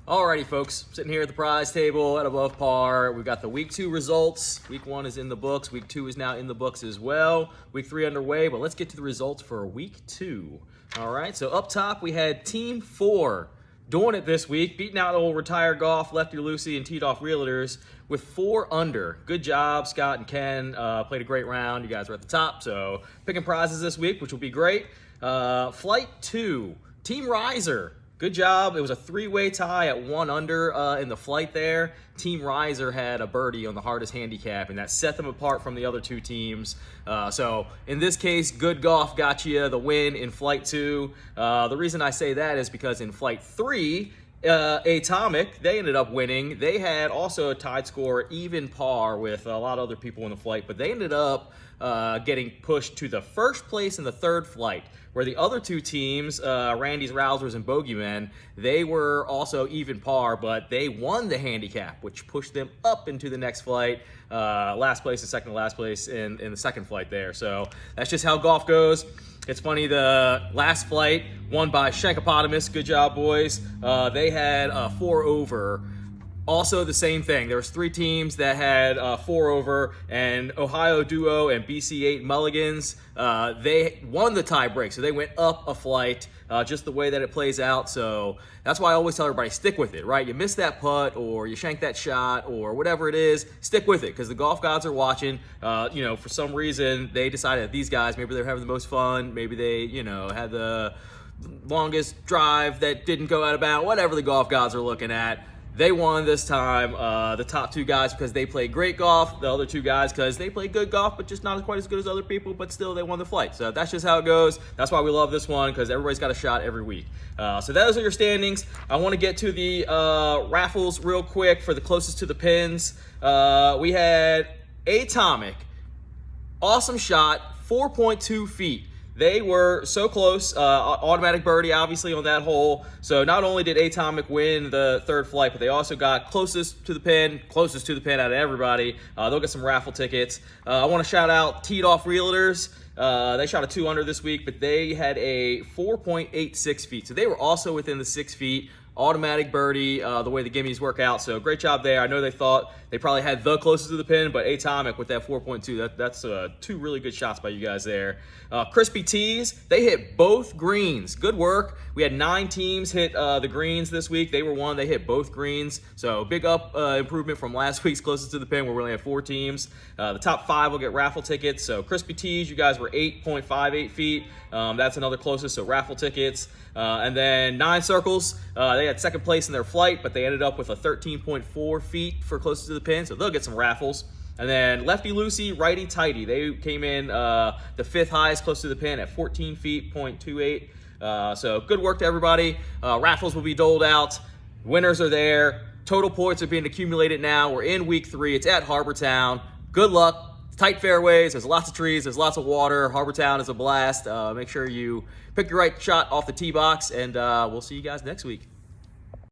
Alrighty, folks, sitting here at the prize table at above par. We've got the week 2 results. Week 1 is in the books. Week 2 is now in the books as well. Week 3 underway, but let's get to the results for week 2. All right, so up top we had Team 4 doing it this week, beating out old Retired Golf, Lefty Lucy, and Teed Off Realtors with 4 under. Good job, Scott and Ken. Played a great round. You guys are at the top, so picking prizes this week, which will be great. Flight 2, Team Riser. Good job. It was a 3-way tie at 1 under in the flight there. Team Riser had a birdie on the hardest handicap, and that set them apart from the other 2 teams. So in this case, Good Golf got you the win in Flight 2. The reason I say that is because in Flight 3, Atomic, they ended up winning. They had also a tied score, even par with a lot of other people in the flight, but they ended up getting pushed to the first place in the 3rd flight, where the other 2 teams, Randy's Rousers and Bogeymen, they were also even par, but they won the handicap, which pushed them up into the next flight, last place and second to last place in the 2nd flight there. So that's just how golf goes. It's funny, the last flight won by Shankopotamus. Good job, boys. They had 4 over. Also the same thing. There was 3 teams that had 4 over, and Ohio Duo and BC8 Mulligans, they won the tie break, so they went up a flight, just the way that it plays out. So that's why I always tell everybody, stick with it, right? You miss that putt or you shank that shot or whatever it is, stick with it, because the golf gods are watching. For some reason, they decided that these guys, maybe they're having the most fun, maybe they, had the longest drive that didn't go out of bounds, whatever the golf gods are looking at. They won this time, the top 2 guys because they played great golf, the other 2 guys because they played good golf, but just not quite as good as other people, but still they won the flight. So that's just how it goes. That's why we love this one, because everybody's got a shot every week. So those are your standings. I want to get to the raffles real quick for the closest to the pins. We had Atomic, awesome shot, 4.2 feet. They were so close, automatic birdie obviously on that hole. So not only did Atomic win the 3rd flight, but they also got closest to the pin out of everybody. They'll get some raffle tickets. I want to shout out Teed Off Realtors. They shot a 2 under this week, but they had a 4.86 feet. So they were also within the 6 feet. Automatic birdie, the way the gimmies work out. So great job there. I know they thought they probably had the closest to the pin, but Atomic with that 4.2, that's 2 really good shots by you guys there. Crispy Tees, they hit both greens. Good work. We had 9 teams hit the greens this week. They were one. They hit both greens. So big improvement from last week's closest to the pin, where we only had 4 teams. The top 5 will get raffle tickets. So Crispy Tees, you guys were 8.58 feet. That's another closest, so raffle tickets. And then 9 Circles, they had 2nd place in their flight, but they ended up with a 13.4 feet for closest to the pin, so they'll get some raffles. And then Lefty Lucy, Righty Tighty, they came in the 5th highest close to the pin at 14 feet, 0.28. So good work to everybody. Raffles will be doled out. Winners are there. Total points are being accumulated now. We're in week 3. It's at Harbortown. Good luck. Tight fairways, there's lots of trees, there's lots of water. Harbortown is a blast. Make sure you pick your right shot off the tee box, and we'll see you guys next week.